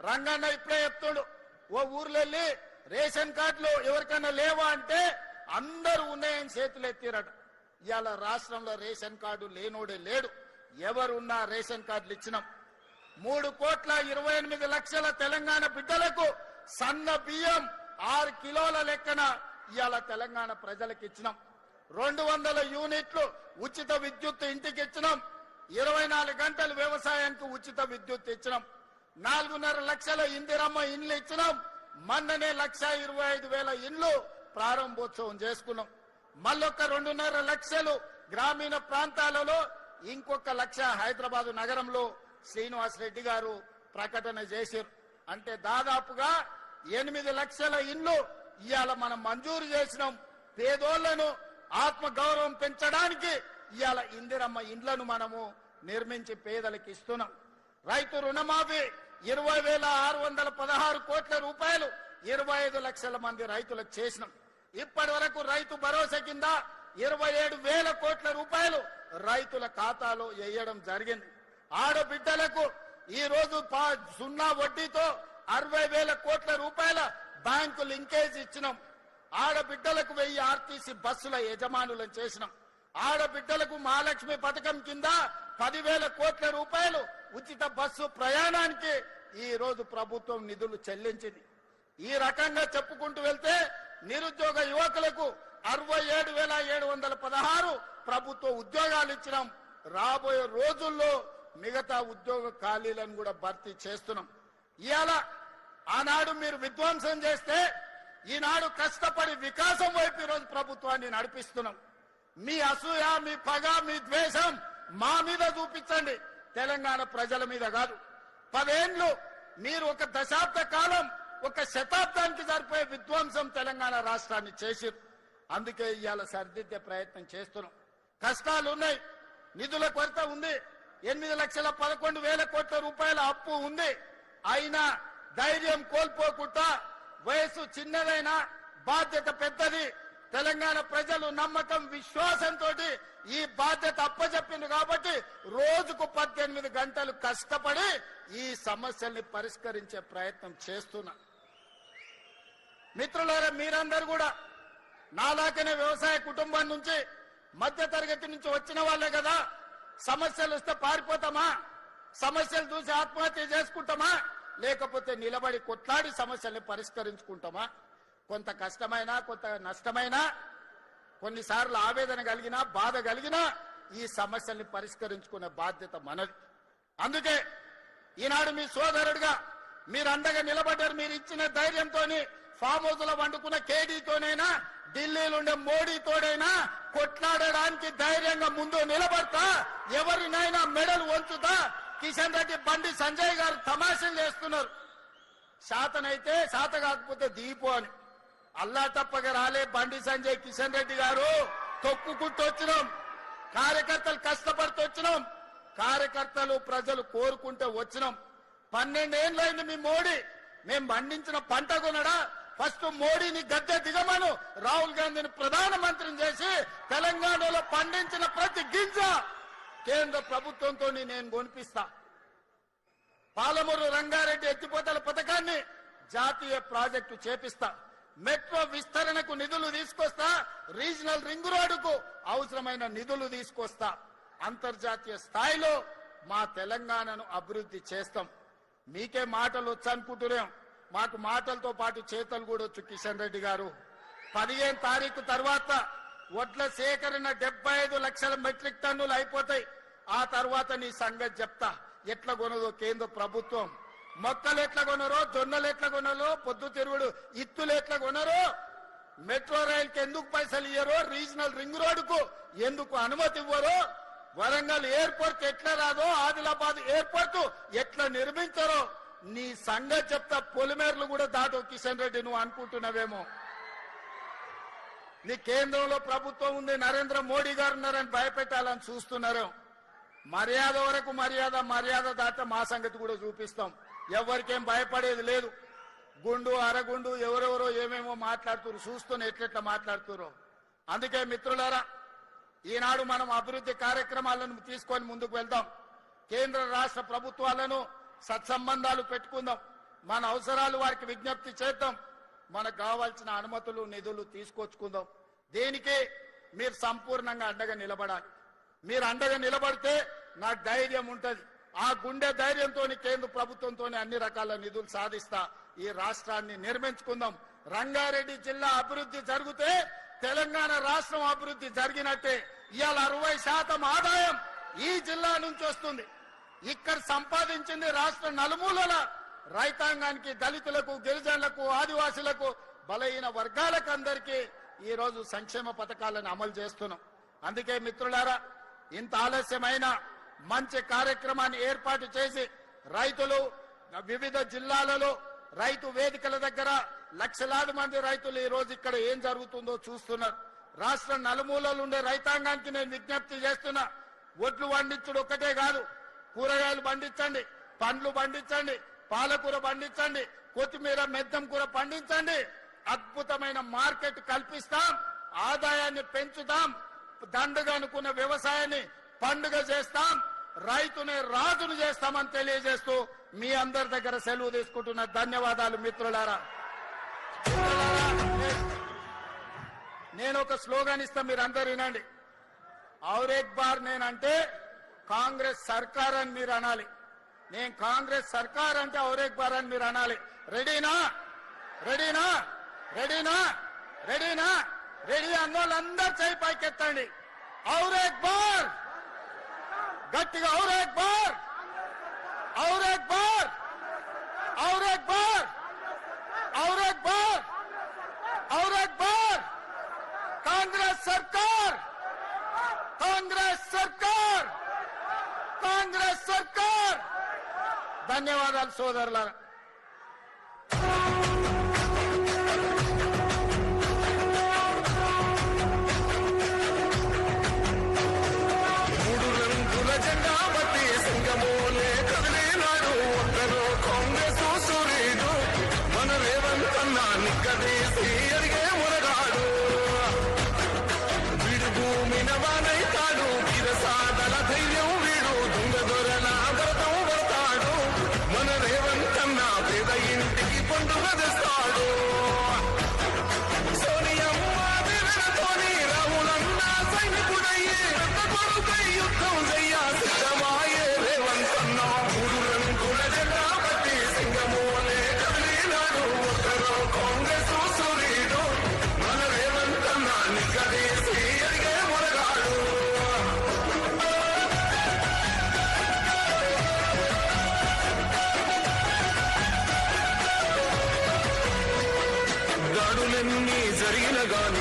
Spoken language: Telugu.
రంగన్న ఇప్పుడే చెప్తుడు, ఓ ఊర్లో వెళ్ళి రేషన్ కార్డులు ఎవరికైనా లేవా అంటే అందరూ ఉన్నాయని చేతులు ఎత్తిరట. ఇవాళ రాష్ట్రంలో రేషన్ కార్డు లేనోడే లేడు. ఎవరున్నా రేషన్ కార్డులు ఇచ్చినాం. 3,28,00,000 తెలంగాణ బిడ్డలకు సన్న బియ్యం 6 కిలోల లెక్కన ఇవాళ తెలంగాణ ప్రజలకు ఇచ్చినాం. 200 యూనిట్లు ఉచిత విద్యుత్ ఇంటికి ఇచ్చినాం. 24 గంటలు వ్యవసాయానికి ఉచిత విద్యుత్ ఇచ్చినాం. 4.5 లక్షల ఇందిరమ్మ ఇండ్లు ఇచ్చినాం. మొన్ననే 1,25,000 ఇండ్లు ప్రారంభోత్సవం చేసుకున్నాం. మళ్ళొక్క 2.5 లక్షలు గ్రామీణ ప్రాంతాలలో, ఇంకొక 1 లక్ష హైదరాబాద్ నగరంలో శ్రీనివాసరెడ్డి గారు ప్రకటన చేశారు. అంటే దాదాపుగా 8 లక్షల ఇండ్లు ఇవాళ మనం మంజూరు చేసినాం. పేదోళ్లను ఆత్మ గౌరవం పెంచడానికి ఇవాళ ఇందిరమ్మ ఇండ్లను మనము నిర్మించి పేదలకు ఇస్తున్నాం. రైతు రుణమాఫీ 20,616 కోట్ల రూపాయలు 25 లక్షల మంది రైతులకు చేసినాం. ఇప్పటి వరకు రైతు భరోసా కింద 27,000 కోట్ల రూపాయలు రైతుల ఖాతాలో వేయడం జరిగింది. ఆడబిడ్డలకు ఈ రోజు 0 వడ్డీతో 60,000 కోట్ల రూపాయల బ్యాంకు లింకేజ్ ఇచ్చినాం. ఆడబిడ్డలకు 1000 ఆర్టీసీ బస్సుల యజమానులను చేసినాం. ఆడబిడ్డలకు మహాలక్ష్మి పథకం కింద 10,000 కోట్ల రూపాయలు ఉచిత బస్సు ప్రయాణానికి ఈ రోజు ప్రభుత్వం నిధులు చెల్లించింది. ఈ రకంగా చెప్పుకుంటూ వెళ్తే నిరుద్యోగ యువకులకు 67,716 ప్రభుత్వ ఉద్యోగాలు ఇచ్చినాం. రాబోయే రోజుల్లో మిగతా ఉద్యోగ ఖాళీలను కూడా భర్తీ చేస్తున్నాం. ఇవాళ ఆనాడు మీరు విధ్వంసం చేస్తే ఈనాడు కష్టపడి వికాసం వైపు ఈరోజు ప్రభుత్వాన్ని నడిపిస్తున్నాం. మీ అసూయ, మీ పగ, మీ ద్వేషం మా మీద చూపించండి, తెలంగాణ ప్రజల మీద కాదు. 10 ఏళ్లు మీరు ఒక దశాబ్ద కాలం, ఒక శతాబ్దానికి సరిపోయే విధ్వంసం తెలంగాణ రాష్ట్రాన్ని చేసిరు. అందుకే ఇవాళ సరిదిద్దే ప్రయత్నం చేస్తున్నాం. కష్టాలు ఉన్నాయి, నిధుల కొరత ఉంది, 8,11,000 కోట్ల రూపాయల అప్పు ఉంది. అయినా ధైర్యం కోల్పోకుండా, వయసు చిన్నదైనా బాధ్యత పెద్దది, తెలంగాణ ప్రజలు నమ్మకం, విశ్వాసంతో ఈ బాధ్యత అప్పచెప్పింది కాబట్టి రోజుకు 18 గంటలు కష్టపడి ఈ సమస్యల్ని పరిష్కరించే ప్రయత్నం చేస్తున్నా. మిత్రులారా, మీరందరూ కూడా నాలాకనే వ్యవసాయ కుటుంబం నుంచి, మధ్య తరగతి నుంచి వచ్చిన వాళ్ళే కదా. సమస్యలు వస్తే పారిపోతామా? సమస్యలు చూసి ఆత్మహత్య చేసుకుంటామా? లేకపోతే నిలబడి కొట్లాడి సమస్యల్ని పరిష్కరించుకుంటామా? కొంత కష్టమైనా, కొంత నష్టమైనా, కొన్నిసార్లు ఆవేదన కలిగినా, బాధ కలిగినా ఈ సమస్యల్ని పరిష్కరించుకునే బాధ్యత మనది. అందుకే ఈనాడు మీ సోదరుడిగా మీరు అండగా నిలబడ్డారు. మీరు ఇచ్చిన ధైర్యంతో ఫామ్ హౌస్ లో వండుకున్న కేడీతోనైనా, ఢిల్లీలో ఉండే మోడీతోడైనా కొట్లాడడానికి ధైర్యంగా ముందు నిలబడతా, ఎవరినైనా మెడలు వంచుతా. కిషన్ రెడ్డి, బండి సంజయ్ గారు తమాషలు చేస్తున్నారు. శాతనైతే శాత కాకపోతే దీపో అని. అల్లా తప్పగా రాలే బండి సంజయ్, కిషన్ రెడ్డి గారు. తొక్కుకుంటూ వచ్చినాం, కార్యకర్తలు కష్టపడుతూ వచ్చినాం, కార్యకర్తలు ప్రజలు కోరుకుంటే వచ్చినాం. 12 ఏళ్ళైంది మీ మోడీ. మేము పండించిన పంట కొనడా? ఫస్ట్ మోడీని గద్దె దిగమను, రాహుల్ గాంధీని ప్రధానమంత్రిని చేసి తెలంగాణలో పండించిన ప్రతి గింజ కేంద్ర ప్రభుత్వంతో నేను కొనిపిస్తా. పాలమూరు రంగారెడ్డి ఎత్తిపోతల పథకాన్ని జాతీయ ప్రాజెక్టు చేపిస్తా. మెట్రో విస్తరణకు నిధులు తీసుకొస్తా. రీజనల్ రింగ్ రోడ్డుకు అవసరమైన నిధులు తీసుకొస్తా. అంతర్జాతీయ స్థాయిలో మా తెలంగాణను అభివృద్ధి చేస్తాం. మీకే మాటలు వచ్చనుకుంటున్నాం, మాకు మాటలతో పాటు చేతలు కూడా వచ్చు. కిషన్ రెడ్డి గారు, 15 తారీఖు తర్వాత వడ్ల సేకరణ 75 లక్షల మెట్రిక్ టన్నులు అయిపోతాయి. ఆ తర్వాత నీ సంగతి చెప్తా. ఎట్లా కొనదో కేంద్ర ప్రభుత్వం, మొక్కలు ఎట్లా కొనరో, జొన్నలు ఎట్లా కొనరో, పొద్దు తిరుగుడు ఇత్తులు ఎట్లా కొనరో, మెట్రో రైలుకి ఎందుకు పైసలు ఇయ్యరో, రీజనల్ రింగ్ రోడ్డుకు ఎందుకు అనుమతి ఇవ్వరో, వరంగల్ ఎయిర్పోర్ట్ ఎట్లా రాదో, ఆదిలాబాద్ ఎయిర్పోర్ట్ ఎట్లా నిర్మించారో నీ సంగతి చెప్తా. పొలిమేర్లు కూడా దాటో కిషన్ రెడ్డి నువ్వు అనుకుంటున్నావేమో. నీ కేంద్రంలో ప్రభుత్వం ఉంది, నరేంద్ర మోడీ గారు ఉన్నారని భయపెట్టాలని చూస్తున్నారు. మర్యాద వరకు మర్యాద, మర్యాద దాట మా సంగతి కూడా చూపిస్తాం. ఎవరికేం భయపడేది లేదు. గుండు అరగుండు ఎవరెవరో ఏమేమో మాట్లాడుతున్నారు, చూస్తూనే ఎట్లెట్లా మాట్లాడుతున్నారు. అందుకే మిత్రులారా, ఈనాడు మనం అభివృద్ధి కార్యక్రమాలను తీసుకొని ముందుకు వెళ్దాం. కేంద్ర రాష్ట్ర ప్రభుత్వాలను సత్సంబంధాలు పెట్టుకుందాం. మన అవసరాలు వారికి విజ్ఞప్తి చేద్దాం. మనకు కావాల్సిన అనుమతులు నిధులు తీసుకొచ్చుకుందాం. దీనికి మీరు సంపూర్ణంగా అండగా నిలబడాలి. మీరు అండగా నిలబడితే నాకు ధైర్యం ఉంటది. ఆ గుండె ధైర్యంతో కేంద్ర ప్రభుత్వంతో అన్ని రకాల నిధులు సాధిస్తా ఈ రాష్ట్రాన్ని నిర్మించుకుందాం. రంగారెడ్డి జిల్లా అభివృద్ధి జరిగితే తెలంగాణ రాష్ట్రం అభివృద్ధి జరిగినట్టే. ఇవాళ 60% ఆదాయం ఈ జిల్లా నుంచి వస్తుంది. ఇక్కడ సంపాదించింది రాష్ట్ర నలుమూలల రైతాంగానికి, దళితులకు, గిరిజనులకు, ఆదివాసులకు, బలహీన వర్గాలకు అందరికీ ఈ రోజు సంక్షేమ పథకాలను అమలు చేస్తున్నాం. అందుకే మిత్రులారా, ఇంత ఆలస్యమైన మంచి కార్యక్రమాన్ని ఏర్పాటు చేసి రైతులు వివిధ జిల్లాలలో రైతు వేదికల దగ్గర లక్షలాది మంది రైతులు ఈ రోజు ఇక్కడ ఏం జరుగుతుందో చూస్తున్నారు. రాష్ట్ర నలుమూలలు ఉండే రైతాంగానికి నేను విజ్ఞప్తి చేస్తున్నా, ఒడ్లు పండించుడు ఒక్కటే కాదు, కూరగాయలు పండించండి, పండ్లు పండించండి, పాలకూర పండించండి, కొత్తిమీర మెద్దం కూర పండించండి. అద్భుతమైన మార్కెట్ కల్పిస్తాం, ఆదాయాన్ని పెంచుతాం, దండగా అనుకున్న వ్యవసాయాన్ని పండుగ చేస్తాం, రైతుని రాజును చేస్తామని తెలియజేస్తూ మీ అందరి దగ్గర సెలవు తీసుకుంటున్న ధన్యవాదాలు మిత్రులారా. నేను ఒక స్లోగన్ ఇస్తా, మీరు అందరు వినండి. ఔర్ ఏక్ బార్ నేనంటే కాంగ్రెస్ సర్కార్ అని మీరు అనాలి. నేను కాంగ్రెస్ సర్కార్ అంటే ఔర్ ఏక్ బార్ అని మీరు అనాలి. రెడీనా? రెడీనా? రెడీనా? రెడీనా? రెడీ అన్నోళ్ళందరూ చేయి పైకెత్తండి. ఔర్ ఏక్ బార్, గట్టిగా ఔర్ ఏక్ బార్, ఔర్ ఏక్ బార్, ఔర్ ఏక్ బార్, ఔర్ ఏక్ బార్, ఔర్ ఏక్ బార్. కాంగ్రెస్ సర్కార్, కాంగ్రెస్ సర్కార్, కాంగ్రెస్ సర్కార్. ధన్యవాదాలు సోదరులారా. దాడులన్నీ జరిగిన గాని